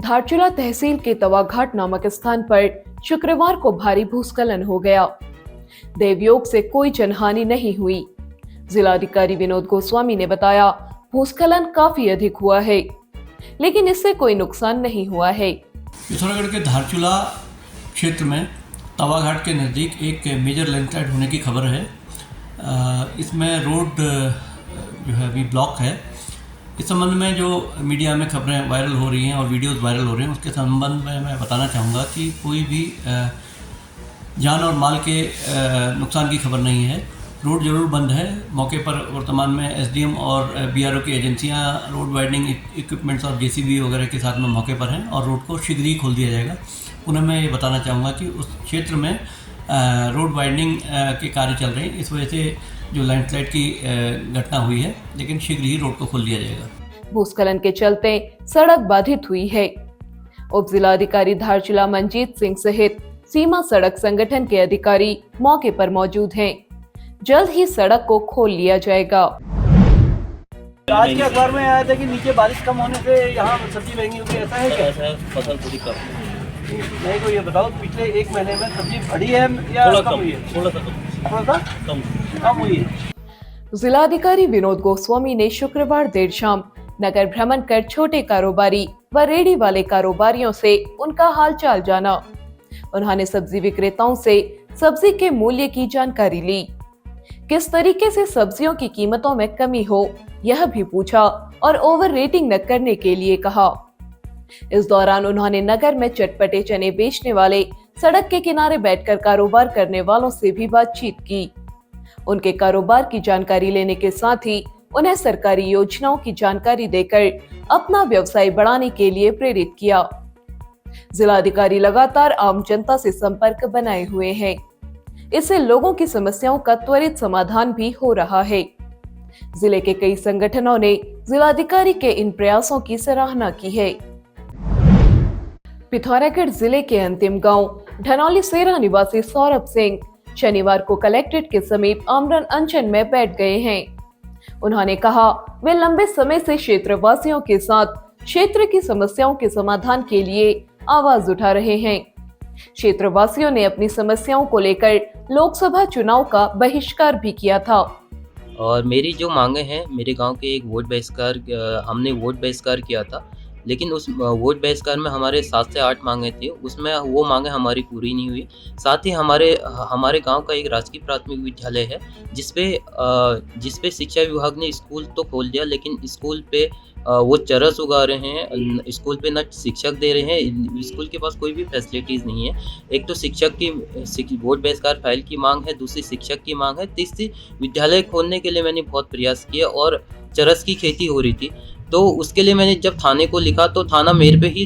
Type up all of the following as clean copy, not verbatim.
धारचूला तहसील के तवाघाट नामक स्थान पर शुक्रवार को भारी भूस्खलन हो गया। देवयोग से कोई जनहानि नहीं हुई। जिलाधिकारी विनोद गोस्वामी ने बताया, भूस्खलन काफी अधिक हुआ है, लेकिन इससे कोई नुकसान नहीं हुआ है। पिथौरागढ़ के धारचूला क्षेत्र में तवाघाट के नज़दीक एक मेजर लैंडस्लाइड होने की खबर है। इसमें रोड जो है अभी ब्लॉक है। इस संबंध में जो मीडिया में खबरें वायरल हो रही हैं और वीडियोस वायरल हो रहे हैं, उसके संबंध में मैं बताना चाहूँगा कि कोई भी जान और माल के नुकसान की खबर नहीं है। रोड जरूर बंद है। मौके पर वर्तमान में एसडीएम और बीआरओ की एजेंसियां रोड वाइडनिंग इक्विपमेंट्स और जेसीबी वगैरह के साथ में मौके पर हैं और रोड को शीघ्र ही खोल दिया जाएगा। पुनः मैं ये बताना चाहूँगा कि उस क्षेत्र में रोड वाइडनिंग के कार्य चल रहे हैं। इस वजह से जो लैंडस्लाइड की घटना हुई है, लेकिन शीघ्र ही रोड को खोल दिया जाएगा। भूस्खलन के चलते सड़क बाधित हुई है। उप जिलाधिकारी धारचूला मंजीत सिंह सहित सीमा सड़क संगठन के अधिकारी मौके पर मौजूद हैं। जल्द ही सड़क को खोल लिया जाएगा। आज के अखबार में आया था कि नीचे बारिश कम होने से यहाँ सब्जी महंगी होगी, ऐसा है क्या? ऐसा फसल थोड़ी कम नहीं को ये बताओ, पिछले एक महीने में सब्जी बढ़ी है या कम हुई है? थोड़ा सा कम हुई है। जिलाधिकारी विनोद गोस्वामी ने शुक्रवार देर शाम नगर भ्रमण कर छोटे कारोबारी व रेडी वाले कारोबारियों से उनका हालचाल जाना। उन्होंने सब्जी विक्रेताओं से सब्जी के मूल्य की जानकारी ली। किस तरीके से सब्जियों की कीमतों में कमी हो, यह भी पूछा और ओवर रेटिंग न करने के लिए कहा। इस दौरान उन्होंने नगर में चटपटे चने बेचने वाले, सड़क के किनारे बैठकर कारोबार करने वालों से भी बातचीत की। उनके कारोबार की जानकारी लेने के साथ ही उन्हें सरकारी योजनाओं की जानकारी देकर अपना व्यवसाय बढ़ाने के लिए प्रेरित किया। जिलाधिकारी लगातार आम जनता से संपर्क बनाए हुए हैं। इससे लोगों की समस्याओं का त्वरित समाधान भी हो रहा है। जिले के कई संगठनों ने जिलाधिकारी के इन प्रयासों की सराहना की है। पिथौरागढ़ जिले के अंतिम गांव ढनौली सेरा निवासी सौरभ सिंह शनिवार को कलेक्ट्रेट के समीप आमरण अनशन में बैठ गए हैं। उन्होंने कहा, वे लंबे समय से क्षेत्रवासियों के साथ क्षेत्र की समस्याओं के समाधान के लिए आवाज उठा रहे हैं। क्षेत्रवासियों ने अपनी समस्याओं को लेकर लोकसभा चुनाव का बहिष्कार भी किया था। और मेरी जो मांगे हैं, मेरे गांव के एक हमने वोट बहिष्कार किया था, लेकिन उस वोट बहिष्कार में हमारे 7 से 8 मांगे थी, उसमें वो मांगे हमारी पूरी नहीं हुई। साथ ही हमारे गांव का एक राजकीय प्राथमिक विद्यालय है, जिसपे शिक्षा विभाग ने स्कूल तो खोल दिया, लेकिन स्कूल पे वो चरस उगा रहे हैं। स्कूल पे न शिक्षक दे रहे हैं, स्कूल के पास कोई भी फैसिलिटीज़ नहीं है। एक तो शिक्षक की वोट बहिष्कार फाइल की मांग है, दूसरी शिक्षक की मांग है, तीसरी विद्यालय खोलने के लिए मैंने बहुत प्रयास किया और चरस की खेती हो रही थी। तो उसके लिए मैंने जब थाने को लिखा तो थाना मेरे पे ही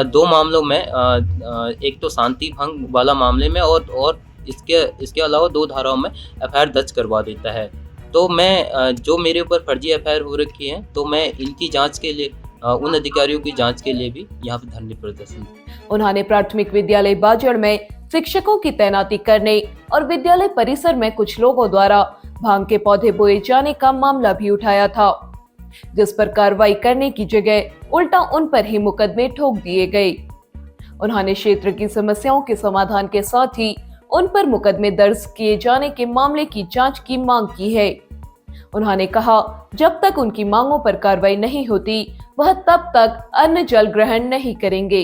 2 मामलों में, एक तो शांति भंग वाला मामले में और इसके अलावा 2 धाराओं में एफआईआर दर्ज करवा देता है। तो मैं जो मेरे ऊपर फर्जी एफआईआर हो रखी है, तो मैं इनकी जांच के लिए, उन अधिकारियों की जांच के लिए भी यहाँ पे धरने प्रदर्शन। उन्होंने प्राथमिक विद्यालय बाजड़ में शिक्षकों की तैनाती करने और विद्यालय परिसर में कुछ लोगों द्वारा भांग के पौधे बोए जाने का मामला भी उठाया था, जिस पर कार्रवाई करने की जगह उल्टा उन पर ही मुकदमे ठोक दिए गए। उन्होंने क्षेत्र की समस्याओं के समाधान के साथ ही उन पर मुकदमे दर्ज किए जाने के मामले की जांच की मांग की है। उन्होंने कहा, जब तक उनकी मांगों पर कार्रवाई नहीं होती, वह तब तक अन्न जल ग्रहण नहीं करेंगे।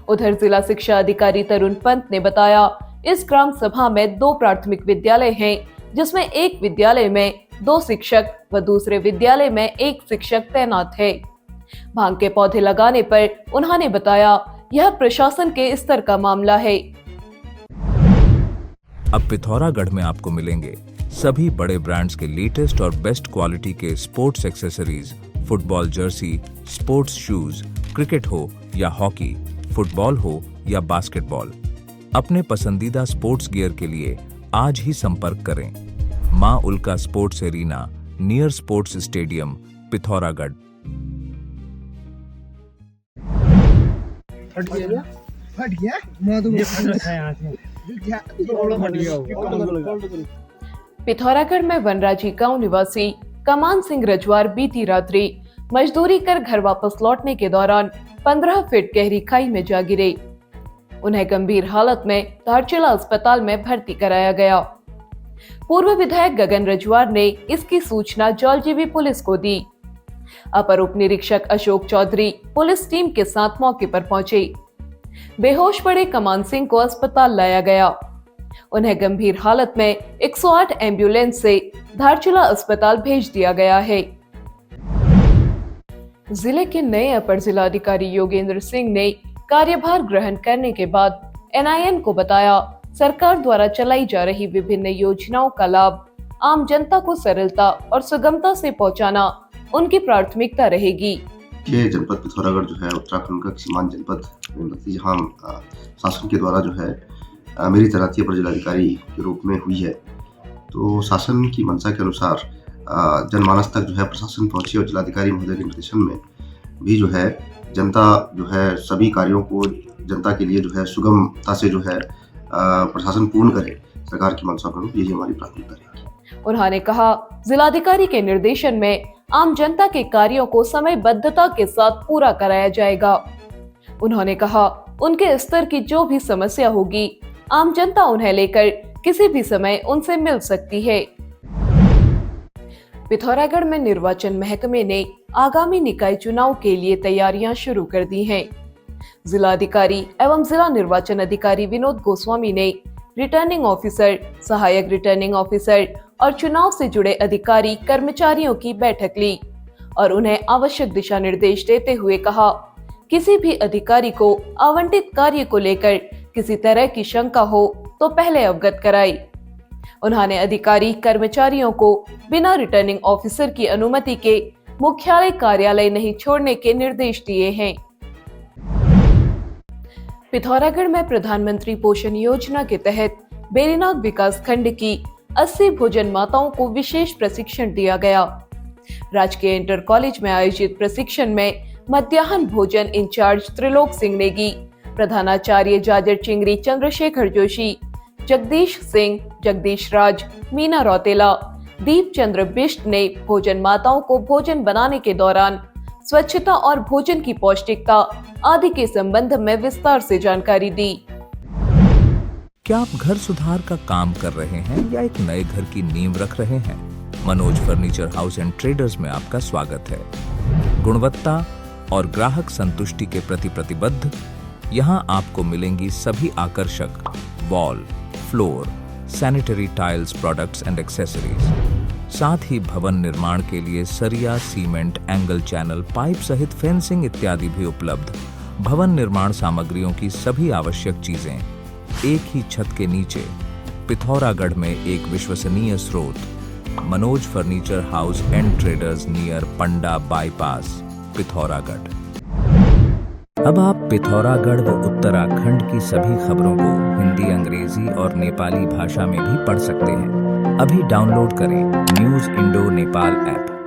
उधर जिला शिक्षा अधिकारी तरुण पंत ने बताया, इस ग्राम सभा में 2 प्राथमिक विद्यालय हैं, जिसमें एक विद्यालय में 2 शिक्षक व दूसरे विद्यालय में 1 शिक्षक तैनात है। भांग के पौधे लगाने पर उन्होंने बताया, यह प्रशासन के स्तर का मामला है। अब पिथौरागढ़ में आपको मिलेंगे सभी बड़े ब्रांड्स के लेटेस्ट और बेस्ट क्वालिटी के sports accessories, football Jersey, sports shoes, cricket हो या हॉकी, फुटबॉल हो या बास्केटबॉल। अपने पसंदीदा स्पोर्ट्स गियर के लिए आज ही संपर्क करें। मां उल्का sports arena, near sports stadium, Pithoragarh. Pithoragarh में वनराजी गांव निवासी कमान सिंह रजवार बीती रात्रि मजदूरी कर घर वापस लौटने के दौरान 15 फीट गहरी खाई में जा गिरे। उन्हें गंभीर हालत में धारचूला अस्पताल में भर्ती कराया गया। पूर्व विधायक गगन रजवार ने इसकी सूचना जौलजीबी पुलिस को दी। अपर उप निरीक्षक अशोक चौधरी पुलिस टीम के साथ मौके पर पहुंचे। बेहोश पड़े कमान सिंह को अस्पताल लाया गया। उन्हें गंभीर हालत में 108 एम्बुलेंस से धारचूला अस्पताल भेज दिया गया है। जिले के नए अपर जिलाधिकारी योगेंद्र सिंह ने कार्यभार ग्रहण करने के बाद NIN को बताया, सरकार द्वारा चलाई जा रही विभिन्न योजनाओं का लाभ आम जनता को सरलता और सुगमता से पहुंचाना उनकी प्राथमिकता रहेगी। ये जनपद पिथौरागढ़ जो है उत्तराखंड का सीमांत जनपद, जहाँ शासन के द्वारा जो है मेरी तैनाती अपर जिलाधिकारी के रूप में हुई है। तो शासन की मंशा के अनुसार जनमानस तक जो है प्रशासन पहुंची और जिलाधिकारी महोदय के निर्देशन में भी जो है जनता जो है सभी कार्यों को जनता के लिए जो है सुगमता से जो है प्रशासन पूर्ण करे। सरकार की मंशा पर यही हमारी प्राथमिकता रहेगी। उन्होंने कहा, जिलाधिकारी के निर्देशन में आम जनता के कार्यों को समयबद्धता के साथ पूरा कराया जाएगा। उन्होंने कहा, उनके स्तर की जो भी समस्या होगी, आम जनता उन्हें लेकर किसी भी समय उनसे मिल सकती है। पिथौरागढ़ में निर्वाचन महकमे ने आगामी निकाय चुनाव के लिए तैयारियां शुरू कर दी हैं। जिलाधिकारी एवं जिला निर्वाचन अधिकारी विनोद गोस्वामी ने रिटर्निंग ऑफिसर, सहायक रिटर्निंग ऑफिसर और चुनाव से जुड़े अधिकारी कर्मचारियों की बैठक ली और उन्हें आवश्यक दिशा निर्देश देते हुए कहा, किसी भी अधिकारी को आवंटित कार्य को लेकर किसी तरह की शंका हो तो पहले अवगत कराए। उन्होंने अधिकारी कर्मचारियों को बिना रिटर्निंग ऑफिसर की अनुमति के मुख्यालय कार्यालय नहीं छोड़ने के निर्देश दिए हैं। पिथौरागढ़ में प्रधानमंत्री पोषण योजना के तहत बेरीनाग विकास खंड की 80 भोजन माताओं को विशेष प्रशिक्षण दिया गया। राजकीय इंटर कॉलेज में आयोजित प्रशिक्षण में मध्याह्न भोजन इंचार्ज त्रिलोक सिंह नेगी, प्रधानाचार्य जाजर चिंगरी चंद्रशेखर जोशी, जगदीश सिंह, जगदीश राज, मीना रौतेला, दीप चंद्र बिष्ट ने भोजन माताओं को भोजन बनाने के दौरान स्वच्छता और भोजन की पौष्टिकता आदि के संबंध में विस्तार से जानकारी दी। क्या आप घर सुधार का काम कर रहे हैं या एक नए घर की नींव रख रहे हैं? Manoj furniture house and traders में आपका स्वागत है। गुणवत्ता और ग्राहक संतुष्टि के प्रति प्रतिबद्ध यहाँ आपको मिलेंगी सभी आकर्षक wall, floor, sanitary tiles products and accessories. साथ ही भवन निर्माण के लिए सरिया, सीमेंट, एंगल चैनल, पाइप सहित फेंसिंग इत्यादि भी उपलब्ध। भवन निर्माण सामग्रियों की सभी आवश्यक चीजें एक ही छत के नीचे। पिथौरागढ़ में एक विश्वसनीय स्रोत। Manoj furniture house and traders near Panda bypass, Pithoragarh. अब आप पिथौरागढ़ व उत्तराखंड की सभी खबरों को हिंदी, अंग्रेजी और नेपाली भाषा में भी पढ़ सकते हैं। अभी डाउनलोड करें न्यूज़ इंडो नेपाल ऐप।